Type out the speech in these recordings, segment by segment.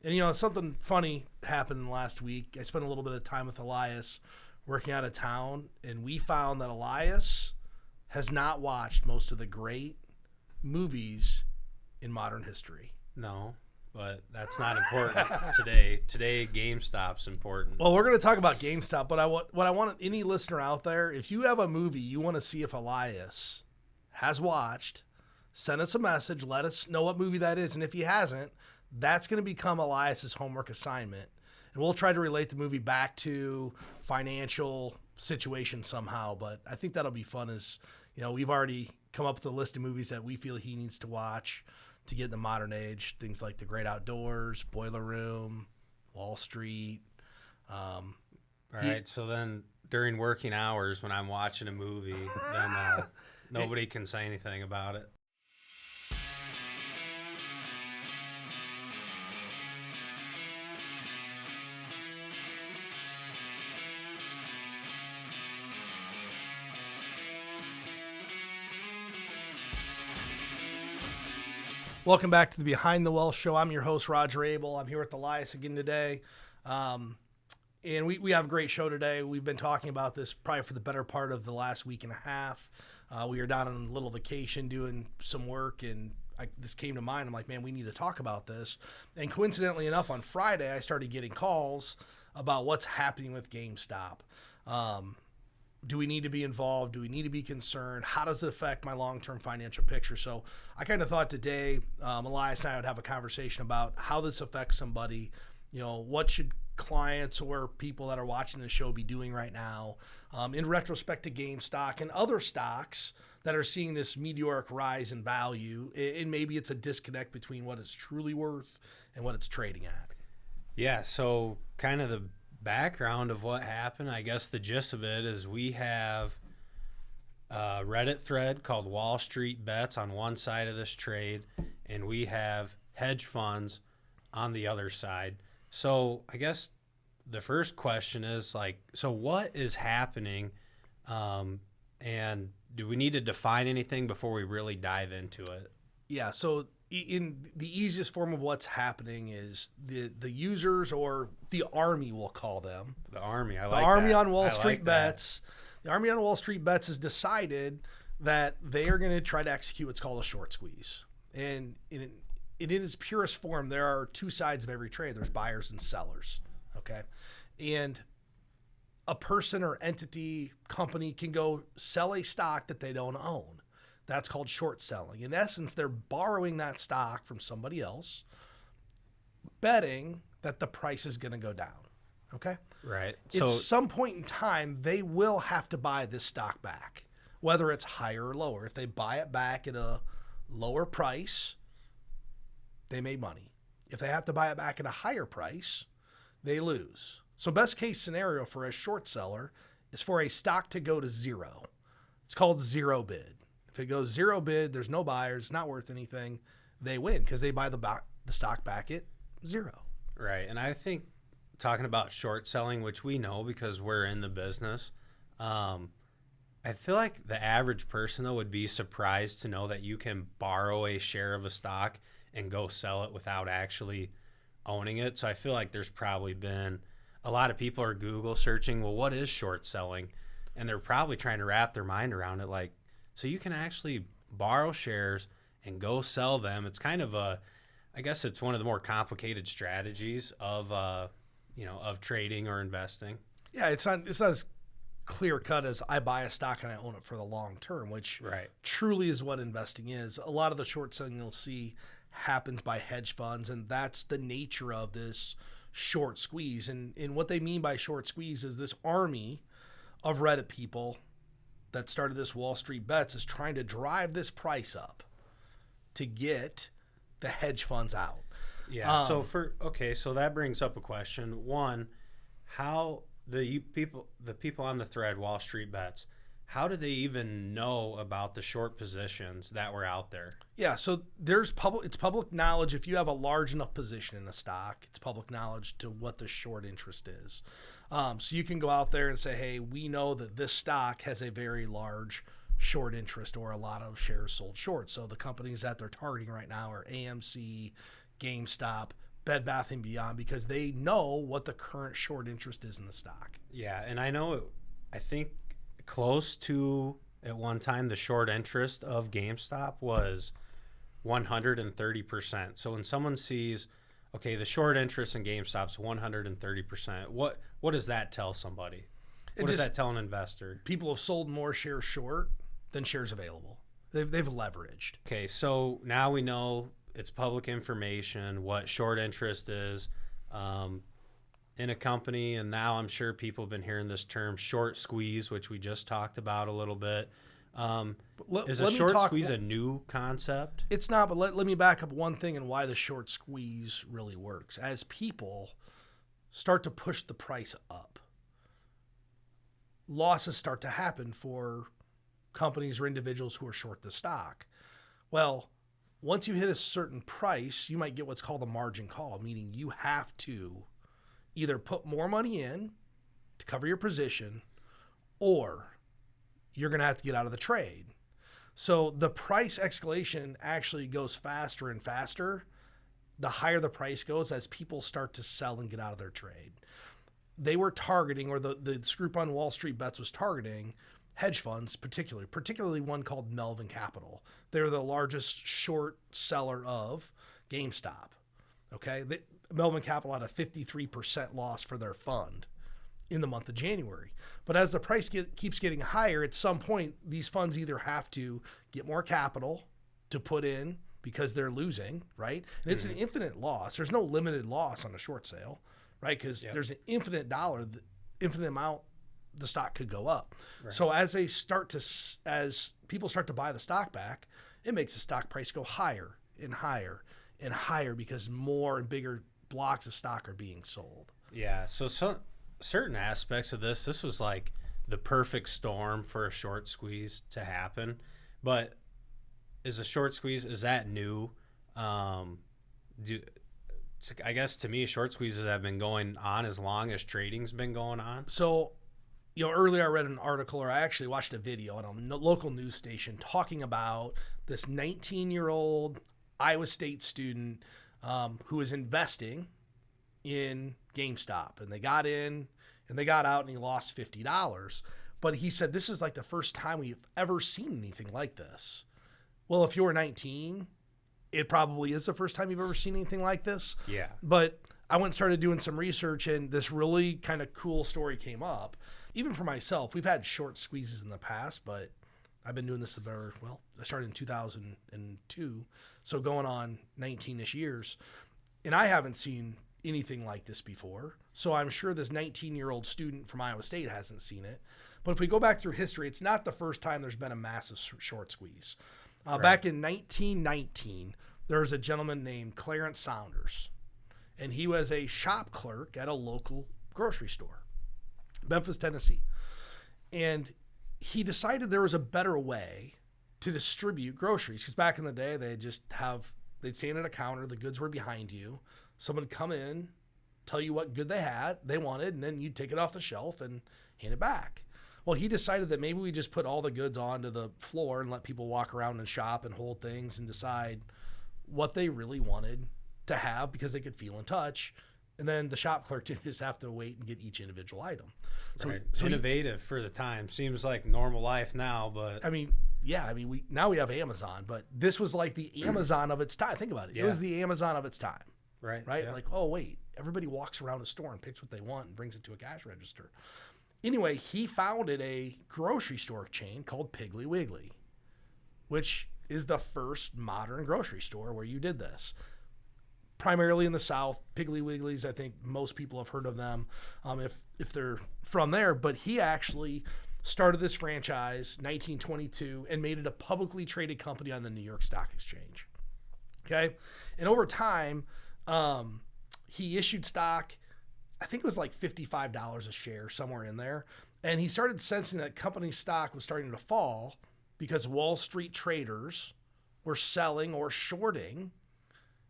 And, something funny happened last week. I spent a little bit of time with Elias working out of town, and we found that Elias has not watched most of the great movies in modern history. No, but that's not important today. Today, GameStop's important. Well, we're going to talk about GameStop, but what I want any listener out there, if you have a movie you want to see if Elias has watched, send us a message. Let us know what movie that is. And if he hasn't, that's going to become Elias's homework assignment. And we'll try to relate the movie back to financial situation somehow. But I think that'll be fun we've already come up with a list of movies that we feel he needs to watch to get in the modern age. Things like The Great Outdoors, Boiler Room, Wall Street. All right. So then during working hours when I'm watching a movie, then nobody can say anything about it. Welcome back to the Behind the Wealth Show. I'm your host, Roger Abel. I'm here with Elias again today. And we have a great show today. We've been talking about this probably for the better part of the last week and a half. We were down on a little vacation doing some work, and this came to mind. I'm like, man, we need to talk about this. And coincidentally enough, on Friday, I started getting calls about what's happening with GameStop. Do we need to be involved? Do we need to be concerned? How does it affect my long-term financial picture? So I kind of thought today, Elias and I would have a conversation about how this affects somebody. What should clients or people that are watching the show be doing right now in retrospect to GameStop and other stocks that are seeing this meteoric rise in value, and maybe it's a disconnect between what it's truly worth and what it's trading at. Yeah, so kind of the background of what happened, I guess the gist of it is we have a Reddit thread called Wall Street Bets on one side of this trade, and we have hedge funds on the other side. So I guess the first question is so what is happening, and do we need to define anything before we really dive into it? Yeah, so in the easiest form of what's happening is the users, or the army, we'll call them. The army, I like that. The army on Wall Street Bets. The army on Wall Street Bets has decided that they are going to try to execute what's called a short squeeze. And in its purest form, there are two sides of every trade. There's buyers and sellers, okay? And a person or entity, company can go sell a stock that they don't own. That's called short selling. In essence, they're borrowing that stock from somebody else, betting that the price is going to go down. Okay? Right. At some point in time, they will have to buy this stock back, whether it's higher or lower. If they buy it back at a lower price, they made money. If they have to buy it back at a higher price, they lose. So best case scenario for a short seller is for a stock to go to zero. It's called zero bid. If it goes zero bid, there's no buyers, not worth anything, they win because they buy the stock back at zero. Right. And I think talking about short selling, which we know because we're in the business, I feel like the average person, though, would be surprised to know that you can borrow a share of a stock and go sell it without actually owning it. So I feel like there's probably been a lot of people are Google searching, well, what is short selling? And they're probably trying to wrap their mind around it, so you can actually borrow shares and go sell them. It's kind of I guess it's one of the more complicated strategies of trading or investing. Yeah, it's not as clear cut as I buy a stock and I own it for the long term, which truly is what investing is. A lot of the short selling you'll see happens by hedge funds, and that's the nature of this short squeeze. And what they mean by short squeeze is this army of Reddit people that started this Wall Street Bets is trying to drive this price up to get the hedge funds out. Yeah. So that brings up a question. One, how the people on the thread, Wall Street Bets, how do they even know about the short positions that were out there? Yeah. So it's public knowledge. If you have a large enough position in a stock, it's public knowledge to what the short interest is. So you can go out there and say, hey, we know that this stock has a very large short interest or a lot of shares sold short. So the companies that they're targeting right now are AMC, GameStop, Bed Bath & Beyond because they know what the current short interest is in the stock. Yeah, and I think close to at one time the short interest of GameStop was 130%. So when someone sees, okay, the short interest in GameStop's 130%, what does that tell somebody? What does that tell an investor? People have sold more shares short than shares available. They've leveraged. Okay, so now we know it's public information what short interest is in a company, and now I'm sure people have been hearing this term short squeeze, which we just talked about a little bit. Is a short squeeze a new concept? It's not, but let me back up one thing and why the short squeeze really works. As people start to push the price up, losses start to happen for companies or individuals who are short the stock. Well, once you hit a certain price, you might get what's called a margin call, meaning you have to either put more money in to cover your position or you're going to have to get out of the trade. So the price escalation actually goes faster and faster the higher the price goes as people start to sell and get out of their trade. They were targeting, or this group on Wall Street Bets was targeting hedge funds, particularly one called Melvin Capital. They're the largest short seller of GameStop. Okay, Melvin Capital had a 53% loss for their fund in the month of January. But as the price keeps getting higher, at some point, these funds either have to get more capital to put in because they're losing, right? And it's an infinite loss. There's no limited loss on a short sale, right? Because there's an infinite amount the stock could go up. Right. So as people start to buy the stock back, it makes the stock price go higher and higher and higher because more and bigger blocks of stock are being sold. Yeah. So certain aspects of this was like the perfect storm for a short squeeze to happen. But is a short squeeze, is that new? I guess to me, short squeezes have been going on as long as trading's been going on. So, earlier I read an article, or I actually watched a video on a local news station talking about this 19-year-old Iowa State student who was investing in GameStop. And they got in and they got out and he lost $50. But he said, this is like the first time we've ever seen anything like this. Well, if you're 19, it probably is the first time you've ever seen anything like this. Yeah. But I went and started doing some research, and this really kind of cool story came up. Even for myself, we've had short squeezes in the past, but I've been doing this I started in 2002, so going on 19-ish years, and I haven't seen anything like this before. So I'm sure this 19-year-old student from Iowa State hasn't seen it. But if we go back through history, it's not the first time there's been a massive short squeeze. Right. Back in 1919, there was a gentleman named Clarence Saunders, and he was a shop clerk at a local grocery store, Memphis, Tennessee. And he decided there was a better way to distribute groceries, because back in the day, they'd stand at a counter, the goods were behind you, someone would come in, tell you what good they wanted, and then you'd take it off the shelf and hand it back. Well, he decided that maybe we just put all the goods onto the floor and let people walk around and shop and hold things and decide what they really wanted to have because they could feel and touch. And then the shop clerk didn't just have to wait and get each individual item. Right. So innovative for the time. Seems like normal life now, but we have Amazon, but this was like the Amazon of its time. Think about it. Yeah. It was the Amazon of its time. Right. Yeah. Like, oh wait, everybody walks around a store and picks what they want and brings it to a cash register. Anyway, he founded a grocery store chain called Piggly Wiggly, which is the first modern grocery store where you did this. Primarily in the South, Piggly Wiggly's, I think most people have heard of them if they're from there. But he actually started this franchise 1922 and made it a publicly traded company on the New York Stock Exchange. Okay? And over time, he issued stock. I think it was like $55 a share, somewhere in there. And he started sensing that company stock was starting to fall because Wall Street traders were selling or shorting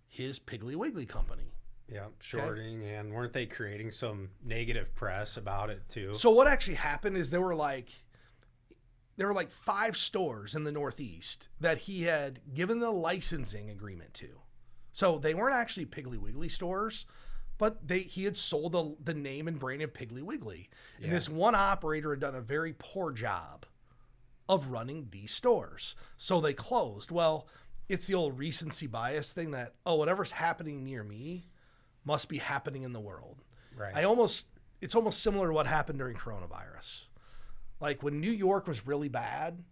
his Piggly Wiggly company. Yeah, shorting. Okay? And weren't they creating some negative press about it too? So what actually happened is there were like 5 stores in the Northeast that he had given the licensing agreement to. So they weren't actually Piggly Wiggly stores, but he had sold the name and brand of Piggly Wiggly. Yeah. And this one operator had done a very poor job of running these stores. So they closed. Well, it's the old recency bias thing that, whatever's happening near me must be happening in the world. Right. It's almost similar to what happened during coronavirus. Like when New York was really bad,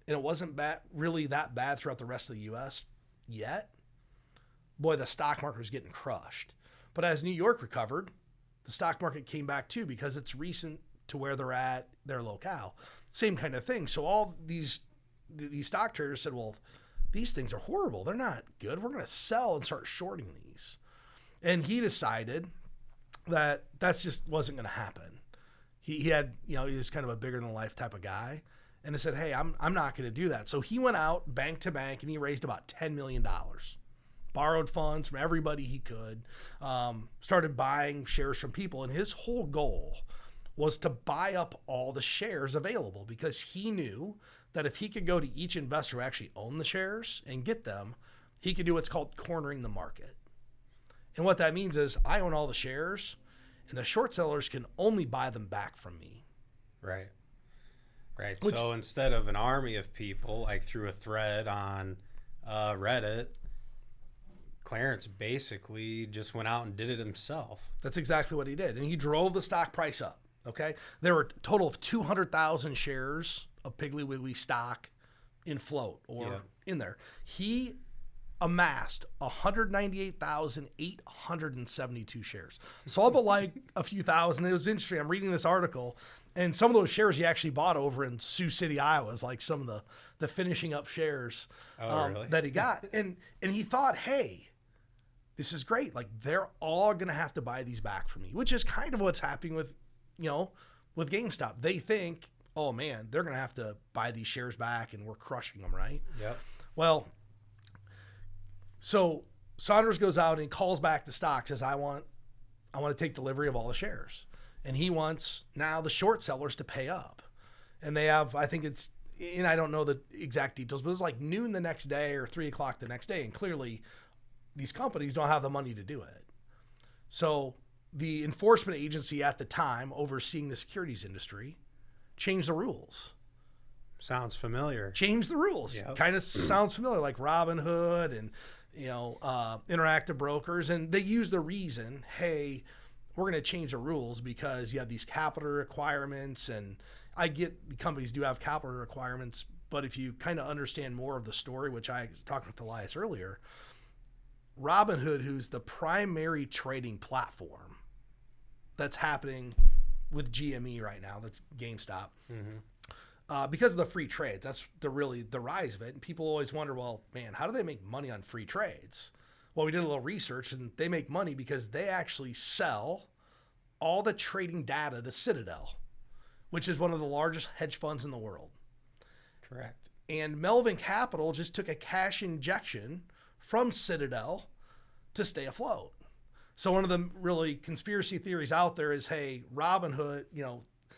and it wasn't really that bad throughout the rest of the U.S. yet, boy, the stock market was getting crushed. But as New York recovered, the stock market came back too because it's recent to where they're at, their locale. Same kind of thing. So all these stock traders said, well, these things are horrible. They're not good. We're going to sell and start shorting these. And he decided that just wasn't going to happen. He had, he was kind of a bigger than life type of guy. And he said, hey, I'm not going to do that. So he went out bank to bank and he raised about $10 million. Borrowed funds from everybody he could, started buying shares from people. And his whole goal was to buy up all the shares available because he knew that if he could go to each investor who actually owned the shares and get them, he could do what's called cornering the market. And what that means is I own all the shares and the short sellers can only buy them back from me. Right. So instead of an army of people, like through a thread on Reddit, Clarence basically just went out and did it himself. That's exactly what he did. And he drove the stock price up. Okay. There were a total of 200,000 shares of Piggly Wiggly stock in float or in there. He amassed 198,872 shares. So all but like a few thousand. It was interesting. I'm reading this article, and some of those shares he actually bought over in Sioux City, Iowa, is like some of the finishing up shares really? That he got. And he thought, hey, this is great. Like they're all going to have to buy these back from me, which is kind of what's happening with GameStop. They think, oh man, they're going to have to buy these shares back and we're crushing them, right? Yep. Well, so Saunders goes out and he calls back the stock, says, I want to take delivery of all the shares. And he wants now the short sellers to pay up. And they have, I think it's, and I don't know the exact details, but it's like noon the next day or 3:00 the next day. And clearly these companies don't have the money to do it. So the enforcement agency at the time overseeing the securities industry changed the rules. Sounds familiar. Changed the rules. Yep. Kind of sounds familiar, like Robinhood and Interactive Brokers. And they use the reason, hey, we're going to change the rules because you have these capital requirements. And I get the companies do have capital requirements, but if you kind of understand more of the story, which I was talking with Elias earlier, Robinhood, who's the primary trading platform that's happening with GME right now, that's GameStop, because of the free trades. That's the rise of it. And people always wonder, well, man, how do they make money on free trades? Well, we did a little research, and they make money because they actually sell all the trading data to Citadel, which is one of the largest hedge funds in the world. Correct. And Melvin Capital just took a cash injection from Citadel to stay afloat. So one of the really conspiracy theories out there is, hey, Robinhood,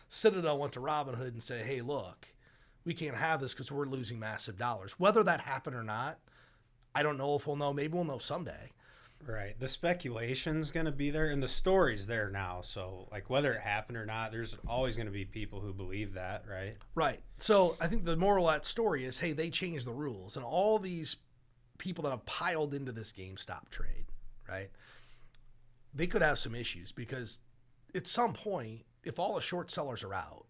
Citadel went to Robinhood and said, hey, look, we can't have this because we're losing massive dollars. Whether that happened or not, I don't know if we'll know. Maybe we'll know someday. Right. The speculation's going to be there, and the story's there now. So, like, whether it happened or not, there's always going to be people who believe that, right? Right. So I think the moral of that story is, hey, they changed the rules. And all these people that have piled into this GameStop trade, right, they could have some issues because at some point, if all the short sellers are out,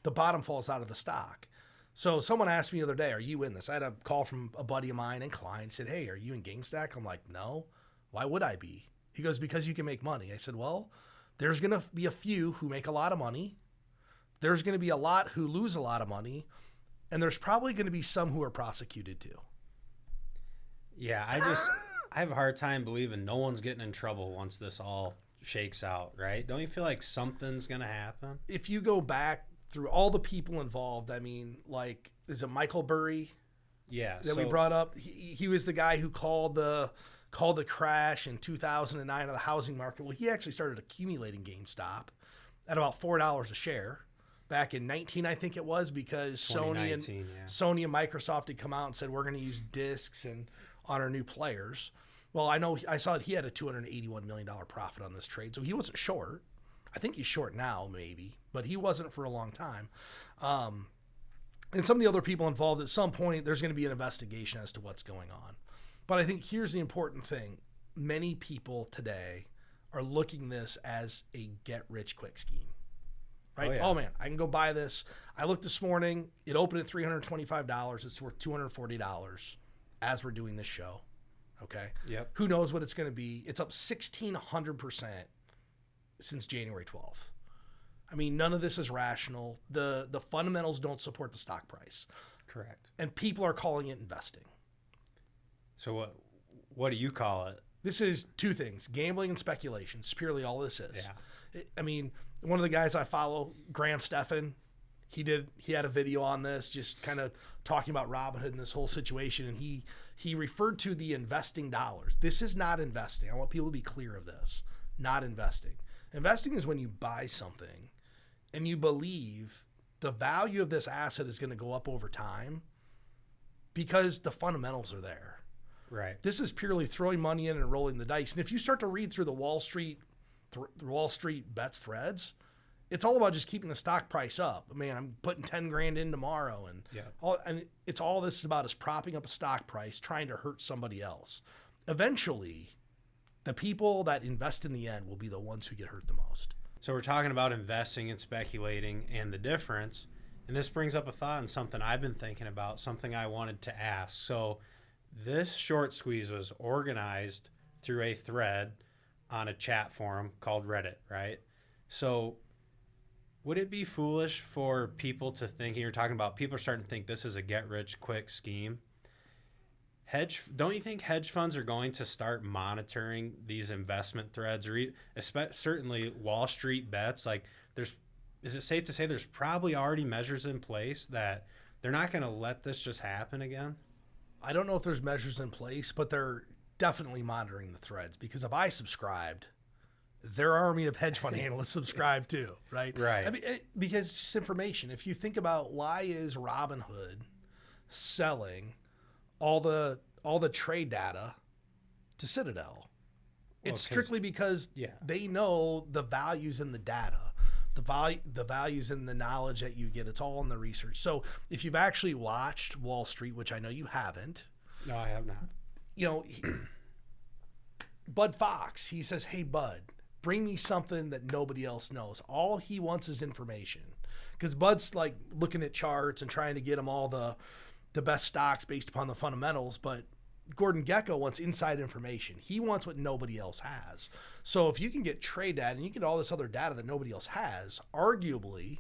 the bottom falls out of the stock. So someone asked me the other day, are you in this? I had a call from a buddy of mine and client, said, hey, are you in GameStop? I'm like, no. Why would I be? He goes, because you can make money. I said, well, there's going to be a few who make a lot of money. There's going to be a lot who lose a lot of money. And there's probably going to be some who are prosecuted too. Yeah, I have a hard time believing no one's getting in trouble once this all shakes out, right? Don't you feel like something's going to happen? If you go back through all the people involved, I mean, like, is it Michael Burry? Yeah. That we brought up? He was the guy who called the crash in 2009 of the housing market. Well, he actually started accumulating GameStop at about $4 a share back in 19, I think it was, because Sony and Microsoft had come out and said, we're going to use discs and on our new players. Well, I know I saw he had a $281 million profit on this trade, so he wasn't short. I think he's short now, maybe, but he wasn't for a long time. And some of the other people involved, at some point, there's going to be an investigation as to what's going on. But I think here's the important thing. Many people today are looking this as a get-rich-quick scheme. Right? yeah. Oh, man, I can go buy this. I looked this morning. It opened at $325. It's worth $240 as we're doing this show. Okay? Yep. Who knows what it's going to be? It's up 1,600% since January 12th. I mean, none of this is rational. The fundamentals don't support the stock price. Correct. And people are calling it investing. So what do you call it? This is two things: gambling and speculation. It's purely all this is. Yeah. I mean, one of the guys I follow, Graham Stephan, he had a video on this, just kind of talking about Robinhood and this whole situation, and he referred to the investing dollars. This is not investing. I want people to be clear of this. Not investing. Investing is when you buy something and you believe the value of this asset is going to go up over time because the fundamentals are there. Right. This is purely throwing money in and rolling the dice. And if you start to read through the Wall Street bets threads, it's all about just keeping the stock price up. Man, I'm putting 10 grand in tomorrow, and it's all this is about is propping up a stock price, trying to hurt somebody else. Eventually, the people that invest in the end will be the ones who get hurt the most. So we're talking about investing and speculating and the difference. And this brings up a thought and something I've been thinking about, something I wanted to ask. So this short squeeze was organized through a thread on a chat forum called Reddit, right? So would it be foolish for people to think, and you're talking about people are starting to think this is a get-rich-quick scheme? Don't you think hedge funds are going to start monitoring these investment threads, or certainly Wall Street bets? Like, is it safe to say there's probably already measures in place that they're not going to let this just happen again? I don't know if there's measures in place, but they're definitely monitoring the threads, because if I subscribed, their army of hedge fund analysts subscribe too, right? Right. I mean, because it's just information. If you think about why is Robinhood selling all the trade data to Citadel, it's strictly because they know the values in the data, the values in the knowledge that you get. It's all in the research. So if you've actually watched Wall Street, which I know you haven't. No, I have not. You know, Bud Fox, he says, "Hey, Bud, bring me something that nobody else knows." All he wants is information, because Bud's like looking at charts and trying to get him all the best stocks based upon the fundamentals. But Gordon Gekko wants inside information. He wants what nobody else has. So if you can get trade data and you get all this other data that nobody else has, arguably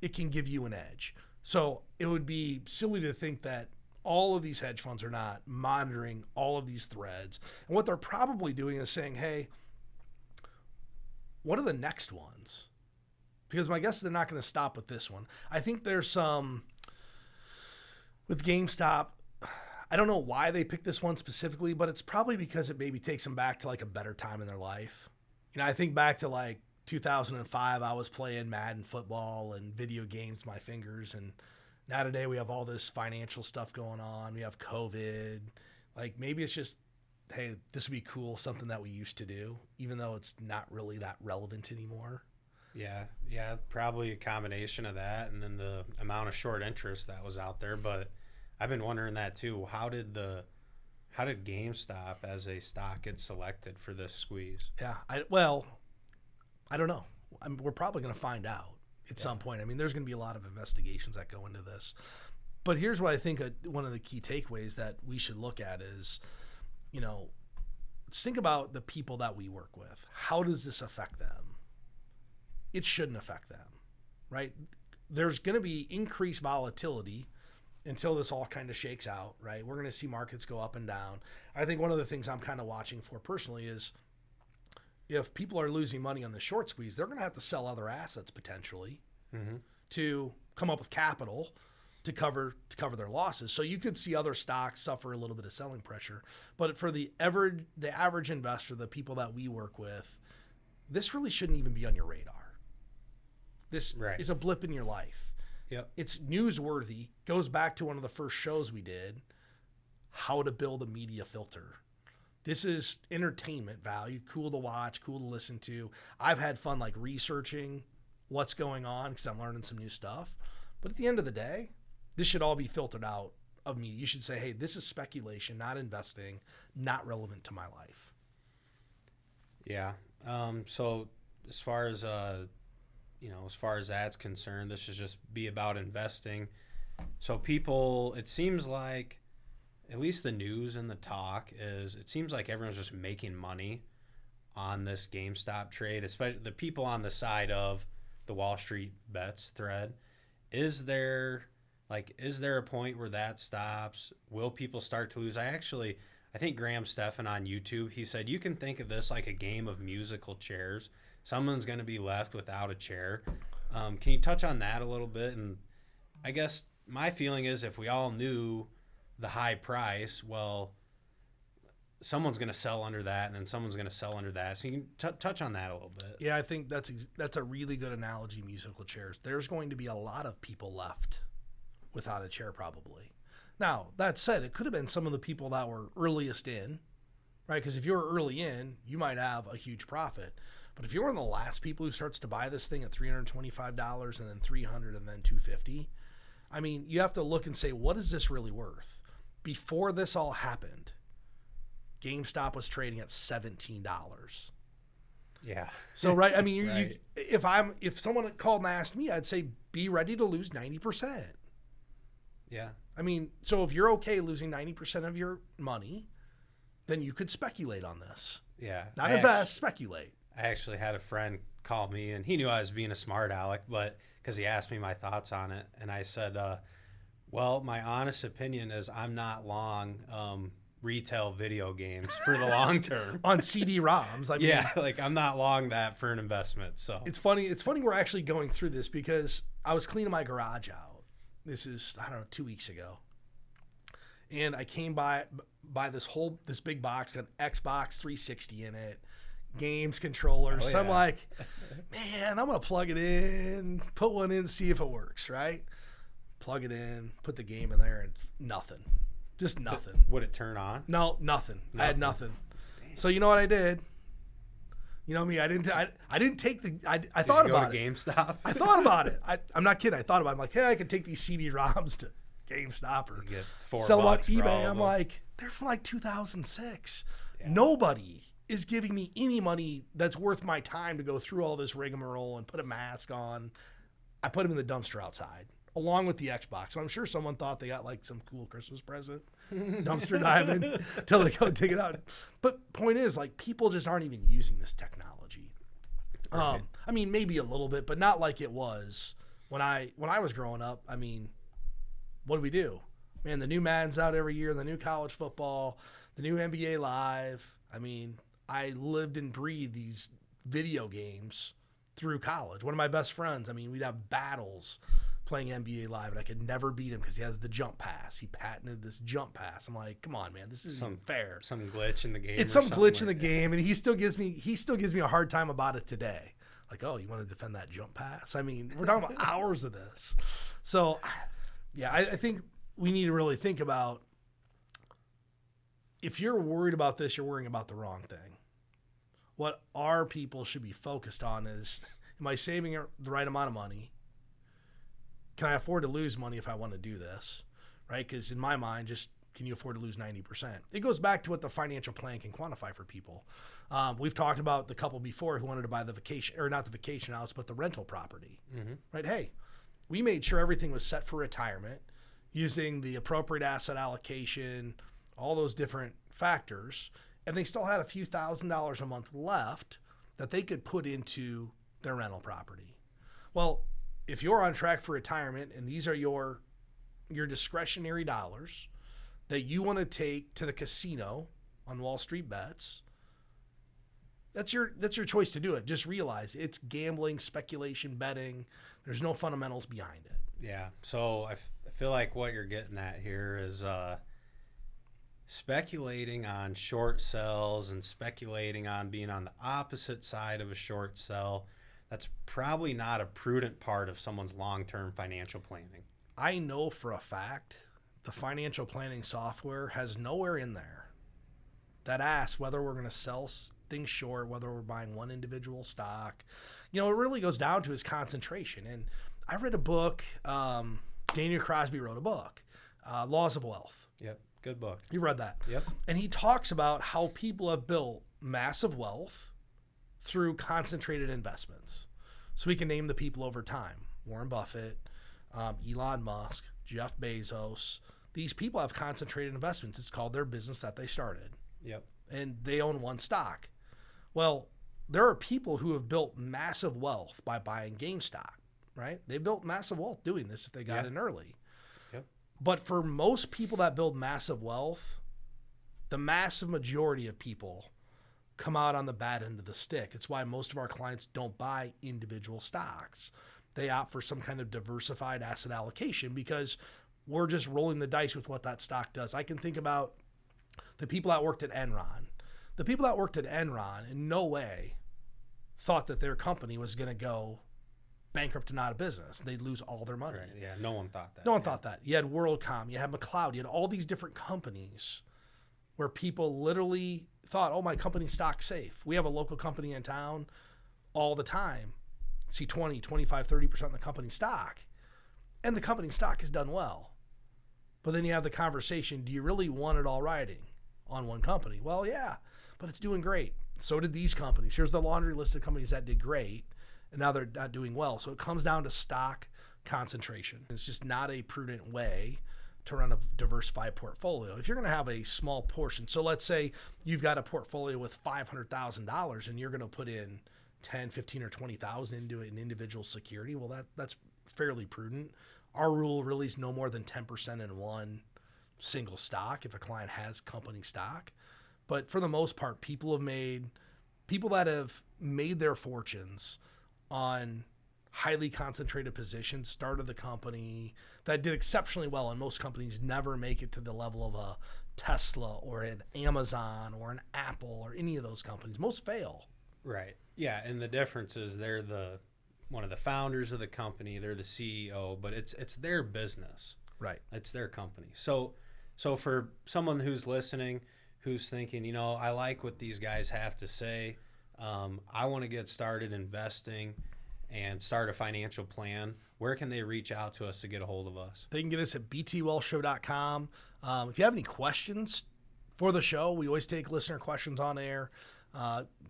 it can give you an edge. So it would be silly to think that all of these hedge funds are not monitoring all of these threads. And what they're probably doing is saying, hey, what are the next ones? Because my guess is they're not going to stop with this one. I think there's some, with GameStop, I don't know why they picked this one specifically, but it's probably because it maybe takes them back to like a better time in their life. You know, I think back to like 2005, I was playing Madden football and video games, my fingers, and now today we have all this financial stuff going on. We have COVID. Like, maybe it's just, hey, this would be cool, something that we used to do, even though it's not really that relevant anymore. Yeah, probably a combination of that and then the amount of short interest that was out there. But I've been wondering that too. How did GameStop as a stock get selected for this squeeze? Yeah, I don't know. We're probably going to find out at some point. I mean, there's going to be a lot of investigations that go into this. But here's what I think one of the key takeaways that we should look at is, you know, let's think about the people that we work with. How does this affect them? It shouldn't affect them, right? There's going to be increased volatility until this all kind of shakes out, right? We're going to see markets go up and down. I think one of the things I'm kind of watching for personally is if people are losing money on the short squeeze, they're going to have to sell other assets potentially to come up with capital to cover their losses. So you could see other stocks suffer a little bit of selling pressure. But for the average investor, the people that we work with, this really shouldn't even be on your radar. This is a blip in your life. Yep. It's newsworthy. Goes back to one of the first shows we did, how to build a media filter. This is entertainment value, cool to watch, cool to listen to. I've had fun like researching what's going on because I'm learning some new stuff. But at the end of the day, this should all be filtered out of me. You should say, hey, this is speculation, not investing, not relevant to my life. Yeah. So as far as that's concerned, this should just be about investing. So people, it seems like, at least the news and the talk is, it seems like everyone's just making money on this GameStop trade, especially the people on the side of the Wall Street bets thread. Is there a point where that stops? Will people start to lose? I think Graham Stephan on YouTube, he said, you can think of this like a game of musical chairs. Someone's going to be left without a chair. Can you touch on that a little bit? And I guess my feeling is if we all knew the high price, well, someone's going to sell under that, and then someone's going to sell under that. So you can touch on that a little bit. Yeah, I think that's a really good analogy, musical chairs. There's going to be a lot of people left without a chair probably. Now, that said, it could have been some of the people that were earliest in, right? Because if you're early in, you might have a huge profit. But if you're one of the last people who starts to buy this thing at $325 and then $300 and then $250, I mean, you have to look and say, what is this really worth? Before this all happened, GameStop was trading at $17. Yeah. So, right. I mean, right. If someone called and asked me, I'd say, be ready to lose 90%. Yeah. I mean, so if you're okay losing 90% of your money, then you could speculate on this. Yeah. Not invest, speculate. I actually had a friend call me, and he knew I was being a smart aleck, but because he asked me my thoughts on it, and I said, well, my honest opinion is I'm not long retail video games for the long term. On CD-ROMs. I mean, yeah, like I'm not long that for an investment. So it's funny we're actually going through this because I was cleaning my garage out. This is, 2 weeks ago. And I came by this big box, got an Xbox 360 in it, games, controllers. Oh, yeah. So I'm like, man, I'm going to plug it in, put one in, see if it works, right? Plug it in, put the game in there, and nothing. Just nothing. Would it turn on? No, nothing. I had nothing. Damn. So you know what I did? You know me, I didn't take the, I thought about it. GameStop? I thought about it. I'm not kidding. I thought about it. I'm like, hey, I could take these CD-ROMs to GameStop or sell them on eBay. I'm like, they're from like 2006. Yeah. Nobody is giving me any money that's worth my time to go through all this rigmarole and put a mask on. I put them in the dumpster outside along with the Xbox. So I'm sure someone thought they got like some cool Christmas present, dumpster diving until they go take it out. But point is, like, people just aren't even using this technology. Right. I mean, maybe a little bit, but not like it was when I was growing up. I mean, what do we do? Man, the new Madden's out every year, the new college football, the new NBA Live. I mean, I lived and breathed these video games through college. One of my best friends, I mean, we'd have battles playing NBA Live, and I could never beat him because he has the jump pass. He patented this jump pass. I'm like, come on, man, this isn't fair. Some glitch in the game. It's some glitch in the game, and he still gives me a hard time about it today. Like, oh, you want to defend that jump pass? I mean, we're talking about hours of this. So, yeah, I think we need to really think about, if you're worried about this, you're worrying about the wrong thing. What our people should be focused on is, am I saving the right amount of money? Can I afford to lose money if I want to do this, right? Because in my mind, just can you afford to lose 90%? It goes back to what the financial plan can quantify for people. We've talked about the couple before who wanted to buy the vacation, or not the vacation house, but the rental property, right? Hey, we made sure everything was set for retirement using the appropriate asset allocation, all those different factors, and they still had a few $1,000s a month left that they could put into their rental property. Well, if you're on track for retirement and these are your discretionary dollars that you want to take to the casino on Wall Street bets, that's your choice to do it. Just realize it's gambling, speculation, betting. There's no fundamentals behind it. Yeah. So I feel like what you're getting at here is speculating on short sells and speculating on being on the opposite side of a short sell. That's probably not a prudent part of someone's long-term financial planning. I know for a fact the financial planning software has nowhere in there that asks whether we're going to sell things short, whether we're buying one individual stock. You know, it really goes down to his concentration. And I read a book, Daniel Crosby wrote a book, Laws of Wealth. Yep. Good book. You read that? Yep. And he talks about how people have built massive wealth through concentrated investments. So we can name the people over time. Warren Buffett, Elon Musk, Jeff Bezos. These people have concentrated investments. It's called their business that they started. Yep. And they own one stock. Well, there are people who have built massive wealth by buying GameStop, right? They built massive wealth doing this if they got in early. Yep. But for most people that build massive wealth, the massive majority of people come out on the bad end of the stick. It's why most of our clients don't buy individual stocks. They opt for some kind of diversified asset allocation because we're just rolling the dice with what that stock does. I can think about the people that worked at Enron. The people that worked at Enron in no way thought that their company was going to go bankrupt and out of business. They'd lose all their money. Right. Yeah, no one thought that. No one thought that. You had WorldCom, you had McLeod, you had all these different companies where people literally thought, oh, my company stock's safe. We have a local company in town all the time. See 20, 25, 30% of the company stock. And the company stock has done well. But then you have the conversation, do you really want it all riding on one company? Well, yeah, but it's doing great. So did these companies. Here's the laundry list of companies that did great, and now they're not doing well. So it comes down to stock concentration. It's just not a prudent way to run a diversified portfolio. If you're going to have a small portion, so let's say you've got a portfolio with $500,000 and you're going to put in 10, 15, or 20,000 into an individual security, well, that's fairly prudent. Our rule really is no more than 10% in one single stock if a client has company stock. But for the most part, people that have made their fortunes on highly concentrated positions, started the company, that did exceptionally well, and most companies never make it to the level of a Tesla or an Amazon or an Apple or any of those companies. Most fail. Right. Yeah, and the difference is they're one of the founders of the company, they're the CEO, but it's their business. Right. It's their company. So for someone who's listening, who's thinking, I like what these guys have to say, I want to get started investing and start a financial plan, where can they reach out to us to get a hold of us? They can get us at btwellshow.com. If you have any questions for the show, we always take listener questions on air.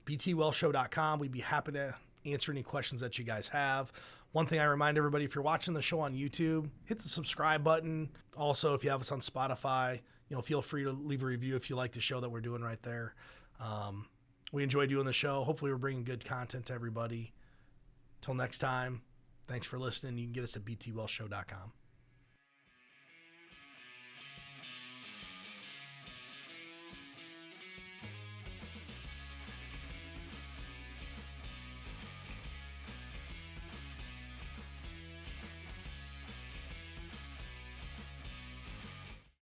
btwellshow.com. We'd be happy to answer any questions that you guys have. One thing I remind everybody, if you're watching the show on YouTube, hit the subscribe button. Also, if you have us on Spotify, feel free to leave a review if you like the show that we're doing right there. We enjoy doing the show. Hopefully we're bringing good content to everybody. Till next time, thanks for listening. You can get us at btwellshow.com.